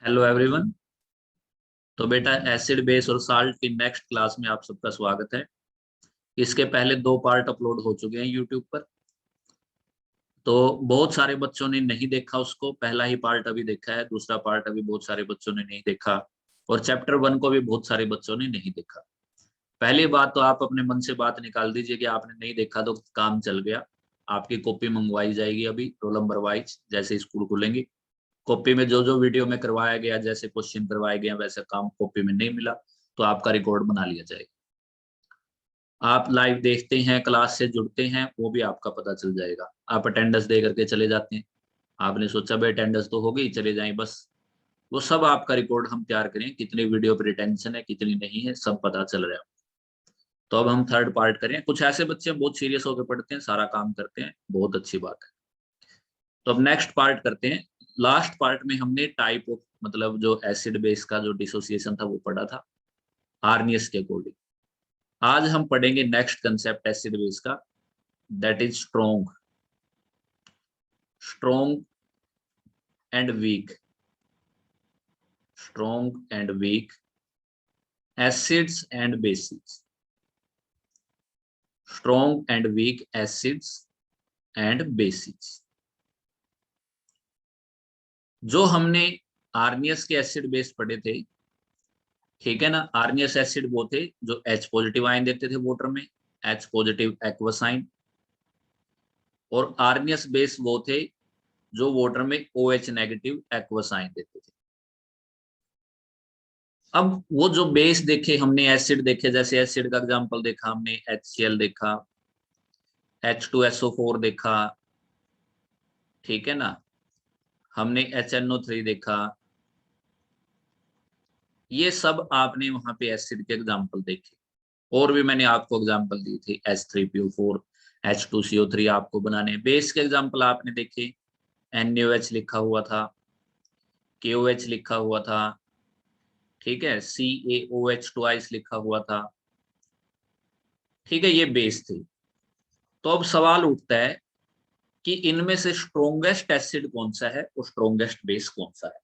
Hello everyone. तो बेटा acid base और साल्ट की नेक्स्ट क्लास में आप सबका स्वागत है। इसके पहले दो पार्ट अपलोड हो चुके हैं यूट्यूब पर। तो बहुत सारे बच्चों ने नहीं देखा उसको। पहला ही पार्ट अभी देखा है, दूसरा पार्ट अभी बहुत सारे बच्चों ने नहीं देखा, और चैप्टर 1 को भी बहुत सारे बच्चों ने नहीं देखा। पहली बात तो आप अपने मन से बात निकाल दीजिए कि आपने नहीं देखा तो काम चल गया। आपकी कॉपी मंगवाई जाएगी अभी रोल नंबर वाइज, जैसे स्कूल खुलेंगे। कॉपी में जो जो वीडियो में करवाया गया, जैसे क्वेश्चन करवाए गए वैसे काम कॉपी में नहीं मिला तो आपका रिकॉर्ड बना लिया जाएगा। आप लाइव देखते हैं, क्लास से जुड़ते हैं, वो भी आपका पता चल जाएगा। आप अटेंडेंस दे करके चले जाते हैं, आपने सोचा भाई अटेंडेंस तो हो गई चले जाएं बस, वो सब आपका रिकॉर्ड हम तैयार करें, कितनी वीडियो पर रिटेंशन है कितनी नहीं है सब पता चल रहा है। तो अब हम थर्ड पार्ट करें। कुछ ऐसे बच्चे बहुत सीरियस होकर पढ़ते हैं, सारा काम करते हैं, बहुत अच्छी बात है। तो अब नेक्स्ट पार्ट करते हैं। लास्ट पार्ट में हमने टाइप ऑफ मतलब जो एसिड बेस का जो डिसोसिएशन था वो पढ़ा था आर्नियस के अकॉर्डिंग। आज हम पढ़ेंगे नेक्स्ट कंसेप्ट एसिड बेस का, that is strong. Strong and weak, strong and weak acids and bases, strong and weak acids and bases. जो हमने आर्नियस के एसिड बेस पढ़े थे, ठीक है ना। आर्नियस एसिड वो थे जो H पॉजिटिव आयन देते थे वाटर में, H पॉजिटिव एक्वा, और आर्नियस बेस वो थे जो वाटर में OH नेगेटिव एक्वा देते थे। अब वो जो बेस देखे हमने, एसिड देखे, जैसे एसिड का एग्जांपल देखा हमने, HCl देखा, H2SO4 देखा, ठीक है ना, हमने HNO3 देखा। ये सब आपने वहां पे एसिड के एग्जांपल देखे। और भी मैंने आपको एग्जांपल दी थी, H3PO4, H2CO3 आपको बनाने। बेस के एग्जांपल आपने देखे, NaOH लिखा हुआ था, KOH लिखा हुआ था, ठीक है, CaOH ट्वाइस लिखा हुआ था, ठीक है, ये बेस थे। तो अब सवाल उठता है कि इनमें से स्ट्रोंगेस्ट एसिड कौन सा है और स्ट्रोंगेस्ट बेस कौन सा है।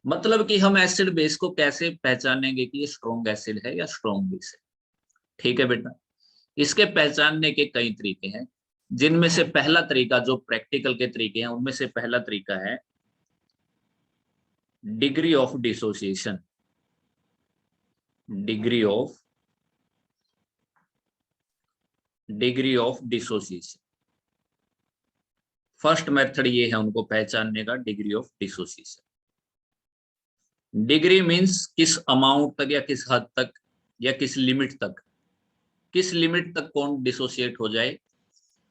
मतलब कि हम एसिड बेस को कैसे पहचानेंगे कि ये स्ट्रोंग एसिड है या स्ट्रोंग बेस है। ठीक है बेटा, इसके पहचानने के कई तरीके हैं, जिनमें से पहला तरीका, जो प्रैक्टिकल के तरीके हैं उनमें से पहला तरीका है degree of dissociation. Degree of dissociation, first method ये है उनको पहचानने का, degree of dissociation. Degree means किस अमाउंट तक या किस हद तक या किस लिमिट तक, किस लिमिट तक कौन डिसोसिएट हो जाए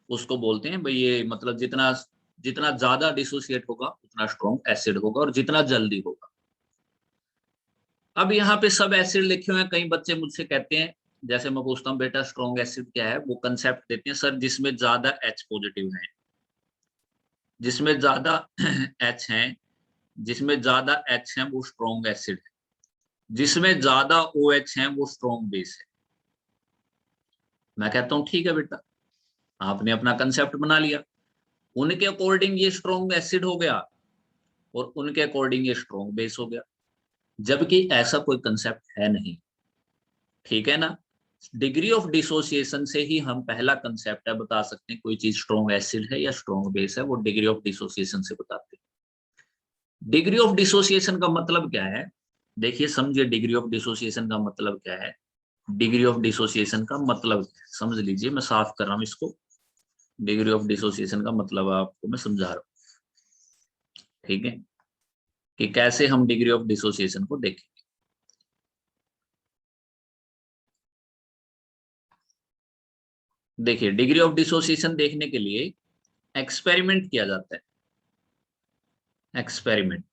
उसको बोलते हैं भाई। ये मतलब जितना जितना ज्यादा डिसोसिएट होगा उतना स्ट्रॉन्ग एसिड होगा, और जितना जल्दी होगा। अब यहाँ पे सब एसिड लिखे हुए हैं। कई बच्चे मुझसे कहते हैं, जैसे मैं पूछता हूँ बेटा स्ट्रॉन्ग एसिड क्या है, वो कंसेप्ट देते हैं सर जिसमें ज्यादा H पॉजिटिव है, जिसमें ज्यादा H है, जिसमें ज्यादा H है वो स्ट्रॉन्ग एसिड है, जिसमें ज्यादा OH है वो स्ट्रॉन्ग बेस है। मैं कहता हूँ ठीक है बेटा, आपने अपना कंसेप्ट बना लिया, उनके अकॉर्डिंग ये स्ट्रॉन्ग एसिड हो गया और उनके अकॉर्डिंग ये स्ट्रॉन्ग बेस हो गया, जबकि ऐसा कोई कंसेप्ट है नहीं। ठीक है ना। डिग्री ऑफ डिसोसिएशन से ही हम पहला कंसेप्ट है बता सकते हैं कोई चीज स्ट्रॉन्ग एसिड है या स्ट्रॉन्ग बेस है, वो डिग्री ऑफ डिसोसिएशन से बताते हैं। डिग्री ऑफ डिसोसिएशन का मतलब क्या है, देखिए समझिए डिग्री ऑफ डिसोसिएशन का मतलब क्या है। डिग्री ऑफ डिसोसिएशन का मतलब समझ लीजिए, मैं साफ कर रहा हूं इसको। डिग्री ऑफ डिसोसिएशन का मतलब आपको मैं समझा रहा हूँ, ठीक है, कि कैसे हम डिग्री ऑफ डिसोसिएशन को देखें। देखिए डिग्री ऑफ डिसोसिएशन देखने के लिए एक्सपेरिमेंट किया जाता है। एक्सपेरिमेंट,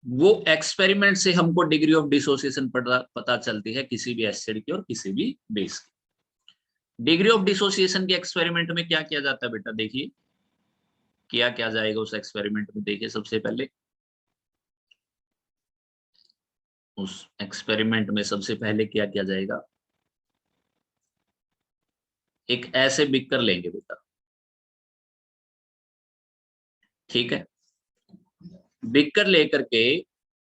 वो एक्सपेरिमेंट से हमको डिग्री ऑफ डिसोसिएशन पता चलती है किसी भी एसिड की और किसी भी बेस की। डिग्री ऑफ डिसोसिएशन के एक्सपेरिमेंट में क्या किया जाता है बेटा, देखिए किया क्या जाएगा उस एक्सपेरिमेंट में। देखिए सबसे पहले उस एक्सपेरिमेंट में सबसे पहले क्या किया जाएगा, एक ऐसे बिकर लेंगे बेटा, ठीक है। बिकर लेकर के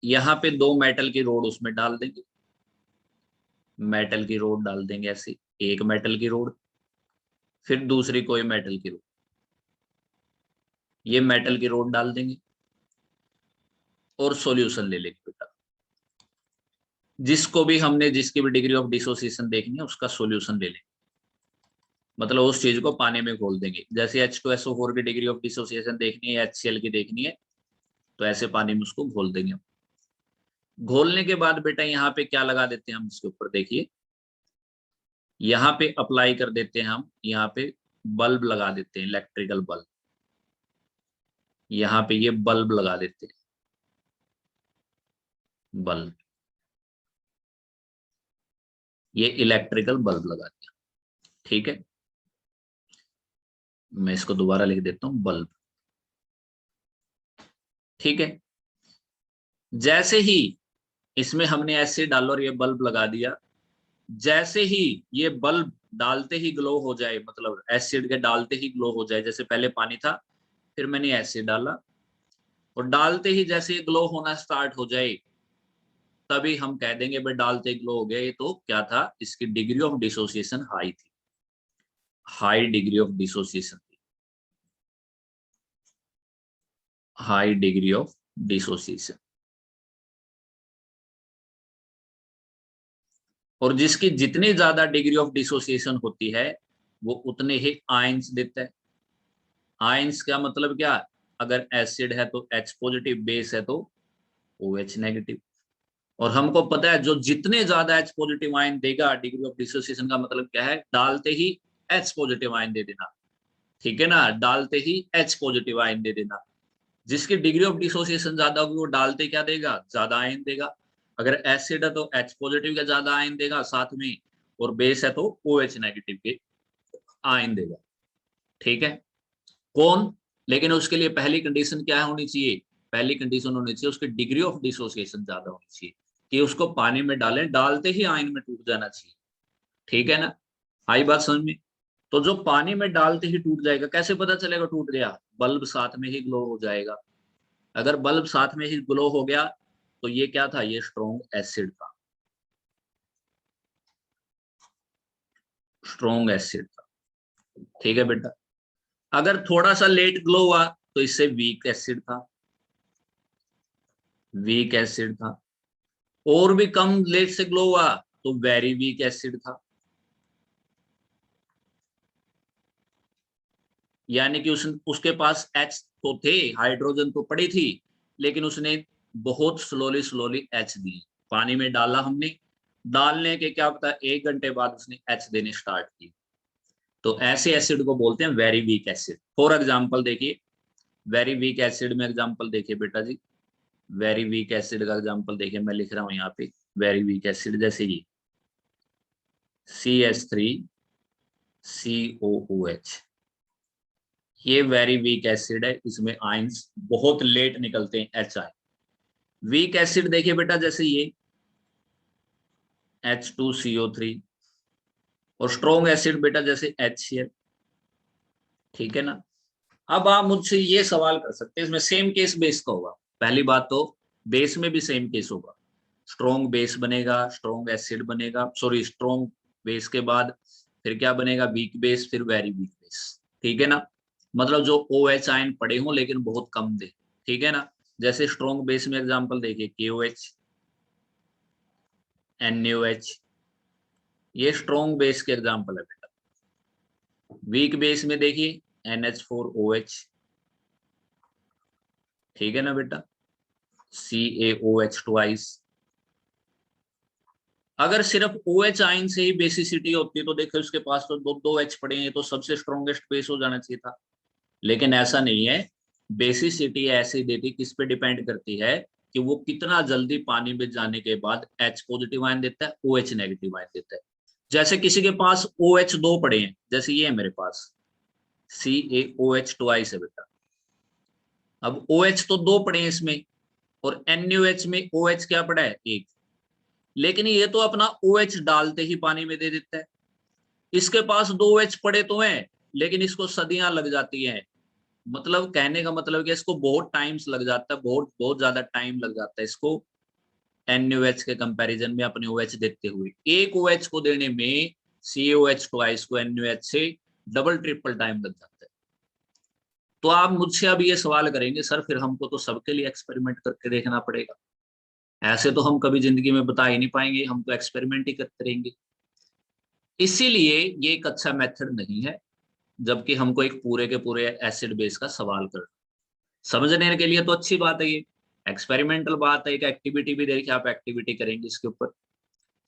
यहाँ पे दो मेटल की रोड उसमें डाल देंगे, मेटल की रोड डाल देंगे ऐसे, एक मेटल की रोड, फिर दूसरी कोई मेटल की रोड, ये मेटल की रोड डाल देंगे और सॉल्यूशन ले लेंगे बेटा। जिसको भी हमने जिसकी भी डिग्री ऑफ डिसोसिएशन देखनी है उसका सॉल्यूशन ले लेंगे, मतलब उस चीज को पानी में घोल देंगे। जैसे H2SO4 की डिग्री ऑफ डिसोसिएशन देखनी है, HCl की देखनी है, तो ऐसे पानी में उसको घोल देंगे। घोलने के बाद बेटा यहाँ पे क्या लगा देते हैं हम, इसके ऊपर देखिए, यहाँ पे अप्लाई कर देते हैं हम, यहाँ पे बल्ब लगा देते हैं, इलेक्ट्रिकल बल्ब, यहाँ पे ये बल्ब लगा देते हैं, बल्ब, ये इलेक्ट्रिकल बल्ब लगा दिया, ठीक है। मैं इसको दोबारा लिख देता हूँ, बल्ब, ठीक है। जैसे ही इसमें हमने एसिड डाला और ये बल्ब लगा दिया, जैसे ही ये बल्ब डालते ही ग्लो हो जाए, मतलब एसिड के डालते ही ग्लो हो जाए, जैसे पहले पानी था फिर मैंने एसिड डाला, और डालते ही जैसे ये ग्लो होना स्टार्ट हो जाए, तभी हम कह देंगे भाई डालते ग्लो हो गया। ये तो क्या था, इसकी डिग्री ऑफ डिसोसिएशन हाई थी, हाई डिग्री ऑफ डिसोसिएशन थी, हाई डिग्री ऑफ डिसोसिएशन। और जिसकी जितनी ज्यादा डिग्री ऑफ डिसोसिएशन होती है वो उतने ही आयंस देता है। आयंस का मतलब क्या, अगर एसिड है तो H पॉजिटिव, बेस है तो OH नेगेटिव। और हमको पता है जो जितने ज्यादा H पॉजिटिव आयन देगा, डिग्री ऑफ डिसोसिएशन का मतलब क्या है, डालते ही H पॉजिटिव आयन दे देना, ठीक है ना, डालते ही H पॉजिटिव आयन दे देना। जिसकी डिग्री ऑफ डिसोसिएशन ज्यादा होगी वो डालते क्या देगा, ज्यादा आयन देगा। अगर एसिड है तो H पॉजिटिव का ज्यादा आयन देगा साथ में, और बेस है तो OH नेगेटिव के आयन देगा, ठीक है। कौन, लेकिन उसके लिए पहली कंडीशन क्या होनी चाहिए, पहली कंडीशन होनी चाहिए उसकी डिग्री ऑफ डिसोसिएशन ज्यादा होनी चाहिए, कि उसको पानी में डालें डालते ही आयन में टूट जाना चाहिए, ठीक है ना। आई बात समझ में। तो जो पानी में डालते ही टूट जाएगा, कैसे पता चलेगा टूट गया, बल्ब साथ में ही ग्लो हो जाएगा। अगर बल्ब साथ में ही ग्लो हो गया तो ये क्या था, ये स्ट्रॉन्ग एसिड था, स्ट्रॉन्ग एसिड था, ठीक है बेटा। अगर थोड़ा सा लेट ग्लो हुआ तो इससे वीक एसिड था, वीक एसिड था। और भी कम लेट से ग्लो हुआ तो वेरी वीक एसिड था। यानी कि उसके पास एच तो थे, हाइड्रोजन तो पड़ी थी, लेकिन उसने बहुत स्लोली स्लोली एच दी। पानी में डाला हमने, डालने के क्या पता 1 घंटे बाद उसने एच देने स्टार्ट की। तो ऐसे एसिड को बोलते हैं very weak acid. For example देखिए, वेरी वीक एसिड में एग्जाम्पल देखिए बेटा जी, वेरी वीक एसिड का एग्जाम्पल देखिए, मैं लिख रहा हूं यहाँ पे वेरी वीक एसिड, जैसे ये CH3COOH, ये वेरी वीक एसिड है, इसमें आयंस बहुत लेट निकलते हैं, एच आई। वीक एसिड देखिए बेटा, जैसे ये H2CO3, और स्ट्रॉन्ग एसिड बेटा जैसे HCl, ठीक है ना। अब आप मुझसे ये सवाल कर सकते हैं, इसमें सेम केस बेस का होगा। पहली बात तो बेस में भी सेम केस होगा, स्ट्रॉन्ग बेस बनेगा, स्ट्रॉन्ग एसिड बनेगा, सॉरी स्ट्रॉन्ग बेस के बाद फिर क्या बनेगा, वीक बेस, फिर वेरी वीक बेस, ठीक है ना। मतलब जो OH आयन पड़े हों लेकिन बहुत कम दे, ठीक है ना। जैसे स्ट्रॉन्ग बेस में एग्जांपल देखिए KOH, NaOH, ये स्ट्रॉन्ग बेस के एग्जांपल है बेटा। वीक बेस में देखिए NH4OH, ठीक है ना बेटा, CaOH ट्वाइस। अगर सिर्फ OH आयन से ही बेसिसिटी होती तो देखो उसके पास तो दो दो H पड़े हैं, तो सबसे स्ट्रॉन्गेस्ट बेस हो जाना चाहिए था, लेकिन ऐसा नहीं है। बेसिसिटी एसिडिटी किस पे डिपेंड करती है, कि वो कितना जल्दी पानी में जाने के बाद H पॉजिटिव आयन देता है, OH नेगेटिव आयन देता है। जैसे किसी के पास OH दो पड़े हैं, जैसे ये है मेरे पास CaOH ट्वाइस है बेटा। अब OH तो दो पड़े हैं इसमें, और NaOH में OH क्या पड़ा है, एक। लेकिन ये तो अपना OH डालते ही पानी में दे देता है, इसके पास 2 OH पड़े तो हैं, लेकिन इसको सदियां लग जाती हैं। मतलब कहने का मतलब कि इसको बहुत टाइम्स लग जाता है, बहुत बहुत ज्यादा टाइम लग जाता है इसको NaOH के कंपैरिजन में अपने OH देते हुए। एक OH को देने में CaOH ट्वाइस को NaOH से डबल ट्रिपल टाइम लग जाता है। तो आप मुझसे अब ये सवाल करेंगे, सर फिर हमको तो सबके लिए एक्सपेरिमेंट करके देखना पड़ेगा, ऐसे तो हम कभी जिंदगी में बता ही नहीं पाएंगे, हम तो एक्सपेरिमेंट ही करते रहेंगे। इसीलिए ये एक अच्छा मेथड नहीं है, जबकि हमको एक पूरे के पूरे एसिड बेस का सवाल करना। समझने के लिए तो अच्छी बात है, ये एक्सपेरिमेंटल बात है, एक एक्टिविटी भी देखिए, आप एक्टिविटी करेंगे इसके ऊपर,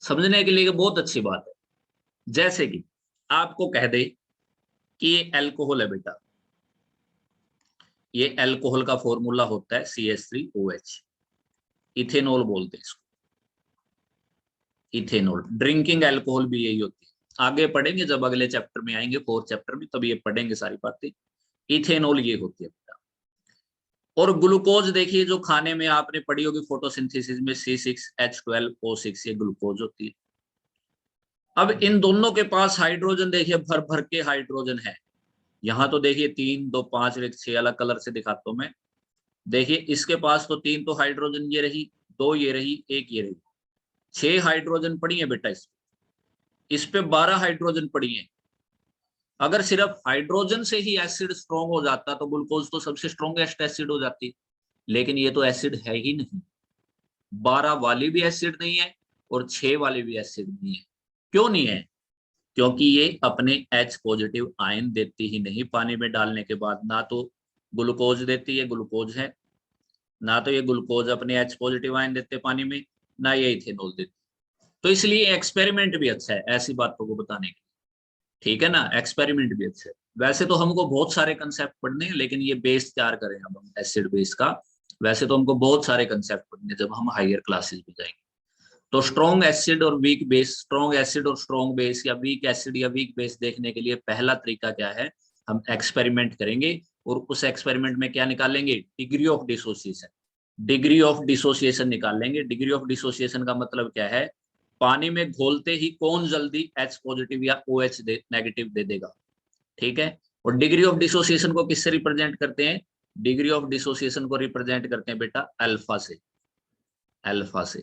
समझने के लिए बहुत अच्छी बात है। जैसे कि आपको कह दे कि ये एल्कोहल है बेटा, ये एल्कोहल का फॉर्मूला होता है CH3OH, इथेनॉल बोलते हैं इसको, इथेनॉल। ड्रिंकिंग एल्कोहल भी यही होती है, आगे पढ़ेंगे जब अगले चैप्टर में आएंगे, 4th चैप्टर में, तब ये पढ़ेंगे सारी बातें। इथेनॉल ये होती है बेटा। और ग्लूकोज देखिए, जो खाने में आपने पढ़ी होगी फोटोसिंथेसिस में, C6H12O6, ये ग्लूकोज होती है। अब इन दोनों के पास हाइड्रोजन देखिए भर भर के हाइड्रोजन है। यहाँ तो देखिए 3, 2, 5 और 1, 6, अलग कलर से दिखाता हूं मैं। देखिए इसके पास तो 3 तो हाइड्रोजन ये रही, 2 ये रही, 1 ये रही, 6 हाइड्रोजन पड़ी है बेटा। इस पे 12 हाइड्रोजन पड़ी है। अगर सिर्फ हाइड्रोजन से ही एसिड स्ट्रॉन्ग हो जाता तो ग्लूकोज तो सबसे स्ट्रॉन्गेस्ट एसिड हो जाती, लेकिन ये तो एसिड है ही नहीं। 12 वाली भी एसिड नहीं है और 6 वाली भी एसिड नहीं है। क्यों नहीं है? क्योंकि ये अपने H पॉजिटिव आयन देती ही नहीं पानी में डालने के बाद। ना तो ग्लूकोज देती है, ग्लूकोज है, ना तो ये ग्लूकोज अपने H पॉजिटिव आयन देते पानी में, ना ये इथेनॉल देते। तो इसलिए एक्सपेरिमेंट भी अच्छा है ऐसी बातों को बताने के, ठीक है ना, एक्सपेरिमेंट भी अच्छा है। वैसे तो हमको बहुत सारे कंसेप्ट पढ़ने हैं, लेकिन ये बेस तैयार करें अब हम एसिड बेस का। वैसे तो हमको बहुत सारे कंसेप्ट पढ़ने जब हम हायर क्लासेस में जाएंगे। तो स्ट्रॉन्ग एसिड और वीक बेस, स्ट्रॉन्ग एसिड और स्ट्रॉन्ग बेस, या वीक एसिड या वीक बेस देखने के लिए पहला तरीका क्या है, हम एक्सपेरिमेंट करेंगे और उस एक्सपेरिमेंट में क्या निकालेंगे, degree of dissociation. Degree of dissociation निकालेंगे। डिग्री ऑफ डिसोसिएशन का मतलब क्या है, पानी में घोलते ही कौन जल्दी H पॉजिटिव या OH नेगेटिव दे देगा, ठीक है। और डिग्री ऑफ डिसोसिएशन को किससे रिप्रेजेंट करते हैं, डिग्री ऑफ डिसोसिएशन को रिप्रेजेंट करते हैं बेटा अल्फा से, अल्फा से,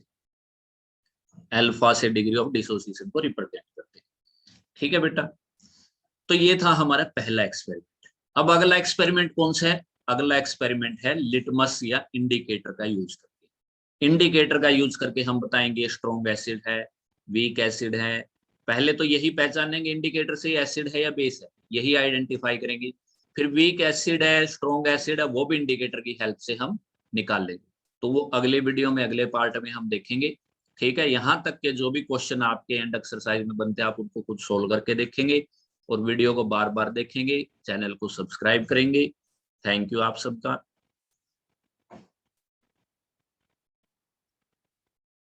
अल्फा से डिग्री ऑफ डिसोसिएशन को रिप्रेजेंट करते हैं, ठीक है बेटा। तो ये था हमारा पहला एक्सपेरिमेंट। अब अगला एक्सपेरिमेंट कौन सा है, अगला एक्सपेरिमेंट है लिटमस या इंडिकेटर का यूज करके। इंडिकेटर का यूज करके हम बताएंगे स्ट्रॉन्ग एसिड है, वीक एसिड है। पहले तो यही पहचानेंगे इंडिकेटर से एसिड है या बेस है, यही आइडेंटिफाई करेंगे। फिर वीक एसिड है, स्ट्रॉन्ग एसिड है, वो भी इंडिकेटर की हेल्प से हम निकाल लेंगे। तो वो अगले वीडियो में, अगले पार्ट में हम देखेंगे, ठीक है। यहाँ तक के जो भी क्वेश्चन आपके एंड एक्सरसाइज में बनते हैं, आप उनको खुद सोल्व करके देखेंगे और वीडियो को बार बार देखेंगे, चैनल को सब्सक्राइब करेंगे। थैंक यू आप सबका।